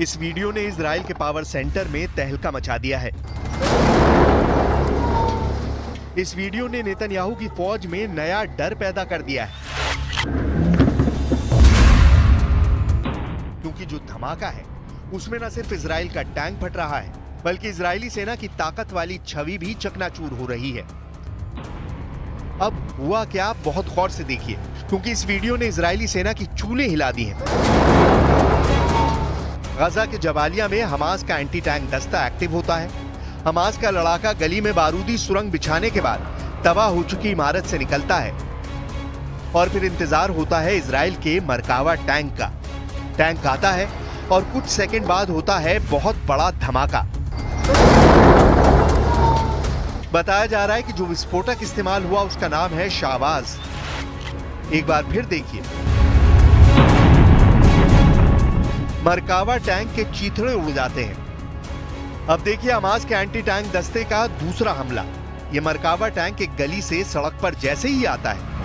इस वीडियो ने इजराइल के पावर सेंटर में तहलका मचा दिया है। इस वीडियो ने नेतन्याहू की फौज में नया डर पैदा कर दिया है, क्योंकि जो धमाका है उसमें न सिर्फ इजराइल का टैंक फट रहा है, बल्कि इजरायली सेना की ताकत वाली छवि भी चकनाचूर हो रही है। अब हुआ क्या, बहुत गौर से देखिए, क्योंकि इस वीडियो ने इजरायली सेना की चूलें हिला दी हैं। गजा के जबालिया में हमास का एंटी टैंक दस्ता एक्टिव होता है। हमास का लड़ाका गली में बारूदी सुरंग बिछाने के बाद तबाह हो चुकी इमारत से निकलता है और फिर इंतजार होता है इजराइल के मरकावा टैंक का। टैंक आता है और कुछ सेकंड बाद होता है बहुत बड़ा धमाका। बताया जा रहा है कि जो विस्फोटक इस्तेमाल हुआ उसका नाम है शाहबाज। एक बार फिर देखिए, मरकावा टैंक के चीथड़े उड़ जाते हैं। अब देखिए हमास के एंटी टैंक दस्ते का दूसरा हमला। यह मरकावा टैंक एक गली से सड़क पर जैसे ही आता है,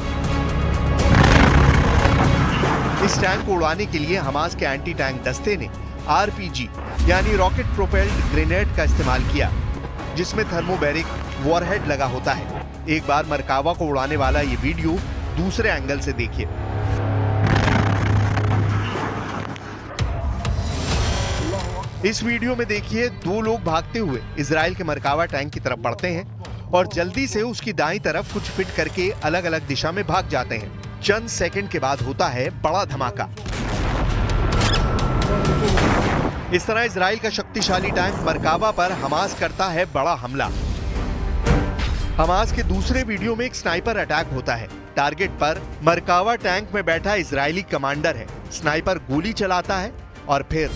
इस टैंक को उड़ाने के लिए हमास के एंटी टैंक दस्ते ने आरपीजी यानी रॉकेट प्रोपेल्ड ग्रेनेड का इस्तेमाल किया, जिसमें थर्मोबैरिक वॉरहेड लगा होता है। एक बार मरकावा को उड़ाने वाला ये वीडियो दूसरे एंगल से देखिए। इस वीडियो में देखिए दो लोग भागते हुए इजराइल के मरकावा टैंक की तरफ बढ़ते हैं और जल्दी से उसकी दाईं तरफ कुछ फिट करके अलग अलग दिशा में भाग जाते हैं। चंद सेकंड के बाद होता है बड़ा धमाका। इस तरह इजराइल का शक्तिशाली टैंक मरकावा पर हमास करता है बड़ा हमला। हमास के दूसरे वीडियो में एक स्नाइपर अटैक होता है। टारगेट पर मरकावा टैंक में बैठा इजरायली कमांडर है। स्नाइपर गोली चलाता है और फिर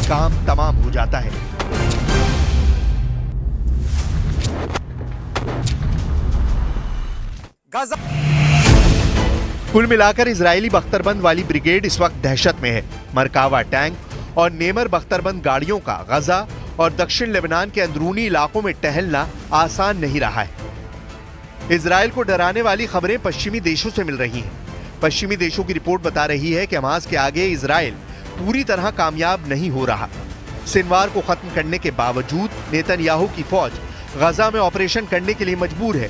काम तमाम हो जाता है। गाजा। कुल मिलाकर इजरायली बख्तरबंद वाली ब्रिगेड इस वक्त दहशत में है। मरकावा टैंक और नेमर बख्तरबंद गाड़ियों का गजा और दक्षिण लेबनान के अंदरूनी इलाकों में टहलना आसान नहीं रहा है। इजराइल को डराने वाली खबरें पश्चिमी देशों से मिल रही हैं। पश्चिमी देशों की रिपोर्ट बता रही है कि हमास के आगे इजराइल पूरी तरह कामयाब नहीं हो रहा। सिनवार को खत्म करने के बावजूद नेतन्याहू की फौज गजा में ऑपरेशन करने के लिए मजबूर है।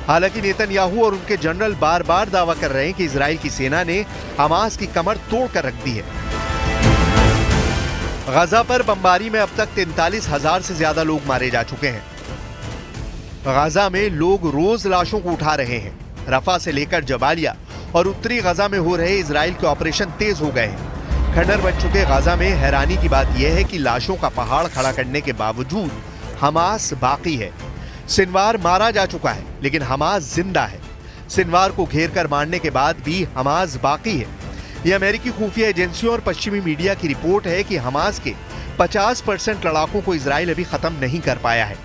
हालांकि नेतन्याहू और उनके जनरल बार बार दावा कर रहे हैं कि इजराइल की सेना ने हमास की कमर तोड़ कर रख दी है। गजा पर बमबारी में अब तक 43,000 से ज्यादा लोग मारे जा चुके हैं। गजा में लोग रोज लाशों को उठा रहे हैं। रफा से लेकर जबालिया और उत्तरी गजा में हो रहे इजराइल के ऑपरेशन तेज हो गए हैं। खंडर बन चुके गजा में हैरानी की बात यह है कि लाशों का पहाड़ खड़ा करने के बावजूद हमास बाकी है। सिनवार मारा जा चुका है, लेकिन हमास जिंदा है। सिनवार को घेर कर मारने के बाद भी हमास बाकी है। यह अमेरिकी खुफिया एजेंसियों और पश्चिमी मीडिया की रिपोर्ट है कि हमास के 50% लड़ाकों को इजराइल अभी खत्म नहीं कर पाया है।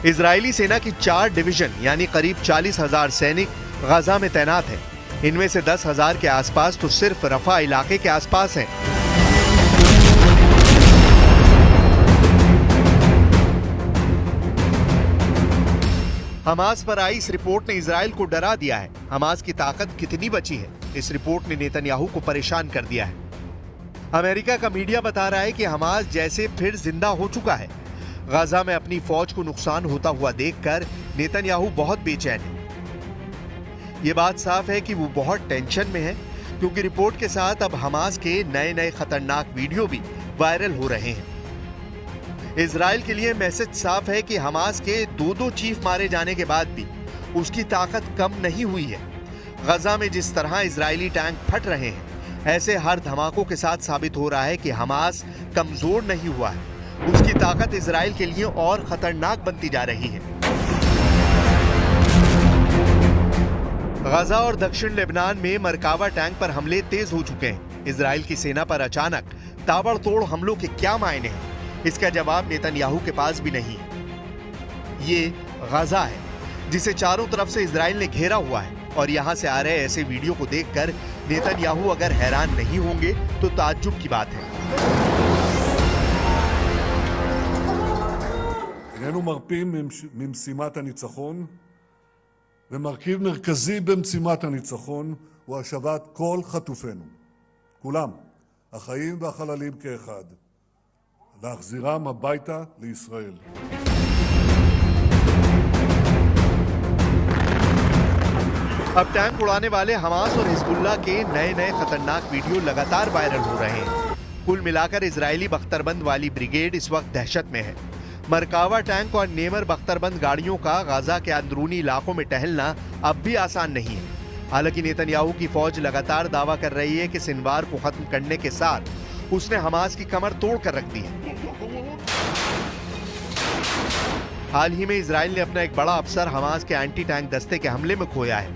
इजरायली सेना की 4 डिवीजन यानी करीब 40,000 सैनिक गजा में तैनात हैं। इनमें से 10,000 के आसपास तो सिर्फ रफा इलाके के आसपास हैं। हमास पर आई इस रिपोर्ट ने इजराइल को डरा दिया है। हमास की ताकत कितनी बची है, इस रिपोर्ट ने नेतन्याहू को परेशान कर दिया है। अमेरिका का मीडिया बता रहा है कि हमास जैसे फिर जिंदा हो चुका है। गजा में अपनी फौज को नुकसान होता हुआ देखकर नेतन्याहू बहुत बेचैन है। यह बात साफ है कि वो बहुत टेंशन में है, क्योंकि रिपोर्ट के साथ अब हमास के नए नए खतरनाक वीडियो भी वायरल हो रहे हैं। इजराइल के लिए मैसेज साफ है कि हमास के 2 चीफ मारे जाने के बाद भी उसकी ताकत कम नहीं हुई है। गजा में जिस तरह इजरायली टैंक फट रहे हैं, ऐसे हर धमाकों के साथ साबित हो रहा है कि हमास कमजोर नहीं हुआ है। उसकी ताकत इजराइल के लिए और खतरनाक बनती जा रही है। गजा और दक्षिण लेबनान में मरकावा टैंक पर हमले तेज हो चुके हैं। इजराइल की सेना पर अचानक ताबड़तोड़ हमलों के क्या मायने हैं, इसका जवाब नेतन्याहू के पास भी नहीं है। ये गजा है जिसे चारों तरफ से इजराइल ने घेरा हुआ है, और यहां से आ रहे ऐसे वीडियो को देखकर नेतन्याहू अगर हैरान नहीं होंगे तो ताज्जुब की बात है। איננו מרפים ממשימת הניצחון, ומרכיב מרכזי במשימת הניצחון הוא השבת כל חטופינו, כולם, החיים והחללים כאחד, להחזירם הביתה לישראל. अब टैंक उड़ाने वाले हमास और हिजबुल्लाह के नए नए खतरनाक वीडियो लगातार वायरल हो रहे हैं। कुल मिलाकर इजरायली बख्तरबंद वाली ब्रिगेड इस वक्त दहशत में है। मरकावा टैंक और नेमर बख्तरबंद गाड़ियों का गाजा के अंदरूनी इलाकों में टहलना अब भी आसान नहीं है। हालांकि नेतन्याहू की फौज लगातार दावा कर रही है कि सिनवार को खत्म करने के साथ उसने हमास की कमर तोड़ कर रख दी है। हाल ही में इजराइल ने अपना एक बड़ा अफसर हमास के एंटी टैंक दस्ते के हमले में खोया है।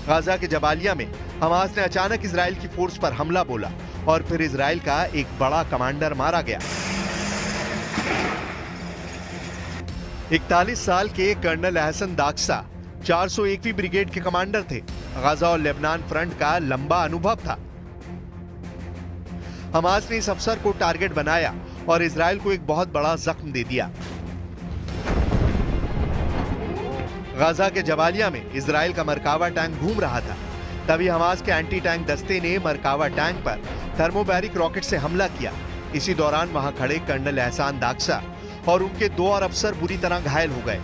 गाजा के जबालिया में हमास ने अचानक इजराइल की फोर्स पर हमला बोला और फिर इजराइल का एक बड़ा कमांडर मारा गया। 41 साल के कर्नल एहसन दाक्सा 401वीं ब्रिगेड के कमांडर थे। गाजा और लेबनान फ्रंट का लंबा अनुभव था। हमास ने इस अफसर को टारगेट बनाया और इजराइल को एक बहुत बड़ा जख्म दे दिया। गाजा के जबालिया में इजराइल का मरकावा टैंक घूम रहा था। तभी हमास के एंटी टैंक दस्ते ने मरकावा टैंक पर थर्मोबैरिक रॉकेट से हमला किया। इसी दौरान वहां खड़े कर्नल एहसान दाक्सा और उनके 2 और अफसर बुरी तरह घायल हो गए।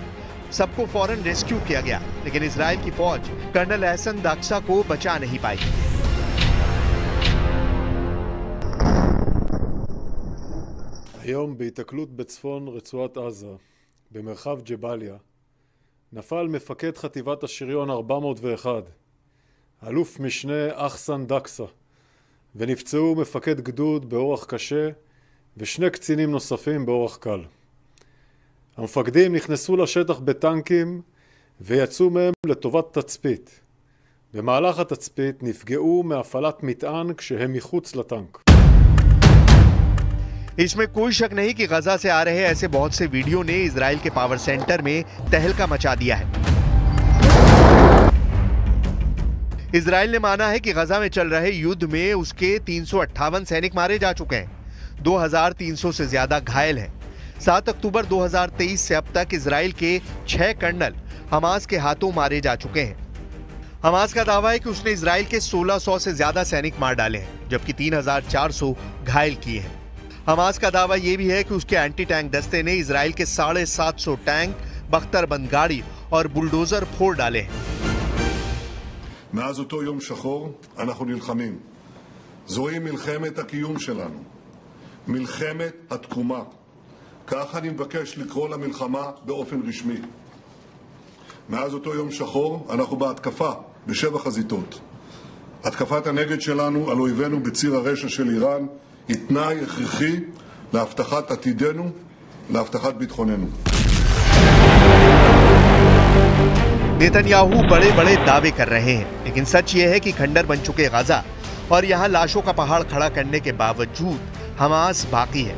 सबको फौरन रेस्क्यू किया गया, लेकिन इजराइल की फौज कर्नल एहसन दाक्सा को बचा नहीं पाई। היום בהיתקלות בצפון רצועת עזה, במרחב ג'באליה, נפל מפקד חטיבת השריון 401, אלוף משנה אחסן דקסה, ונפצעו מפקד גדוד באורח קשה ושני קצינים נוספים באורח קל. המפקדים נכנסו לשטח בטנקים ויצאו מהם לטובת תצפית. במהלך התצפית נפגעו מהפעלת מטען כשהם מחוץ לטנק. इसमें कोई शक नहीं कि गजा से आ रहे ऐसे बहुत से वीडियो ने इजराइल के पावर सेंटर में तहलका मचा दिया है। इजराइल ने माना है कि गजा में चल रहे युद्ध में उसके 358 सैनिक मारे जा चुके हैं। 2300 से ज्यादा घायल हैं। 7 अक्टूबर 2023 से अब तक इजराइल के 6 कर्नल हमास के हाथों मारे जा चुके हैं। हमास का दावा है कि उसने इजराइल के 1600 से ज्यादा सैनिक मार डाले हैं, जबकि 3400 घायल किए हैं। हमास का दावा यह भी है कि उसके एंटी टैंक दस्ते ने इजराइल के 750 टैंक, बख्तरबंद गाड़ी और बुलडोजर फोड़ डाले हैं। מאז אותו יום שחור אנחנו נלחמים. זוהי מלחמת הקיום שלנו. מלחמת התקומה. כך אני מבקש לקרוא למלחמה באופן רשמי. מאז אותו יום שחור אנחנו בהתקפה ב7 חזיתות. התקפת הנגד שלנו על אויבינו בציר הרשע של איראן היא תנאי הכרחי להבטחת עתידנו, להבטחת ביטחוננו. नेतन्याहू बड़े बड़े दावे कर रहे हैं, लेकिन सच ये है कि खंडर बन चुके गाजा और यहां लाशों का पहाड़ खड़ा करने के बावजूद हमास बाकी है।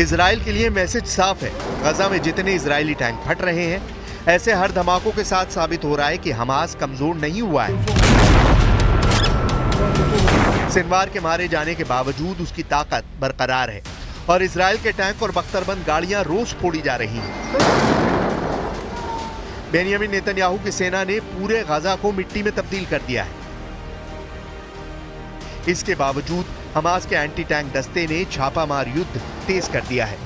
इजराइल के लिए मैसेज साफ है। गजा में जितने इजरायली टैंक फट रहे हैं, ऐसे हर धमाकों के साथ साबित हो रहा है कि हमास कमजोर नहीं हुआ है। सिनवार के मारे जाने के बावजूद उसकी ताकत बरकरार है और इजराइल के टैंक और बख्तरबंद गाड़ियां रोज फोड़ी जा रही हैं। बेनियामिन नेतन्याहू की सेना ने पूरे गाजा को मिट्टी में तब्दील कर दिया है। इसके बावजूद हमास के एंटी टैंक दस्ते ने छापामार युद्ध तेज कर दिया है।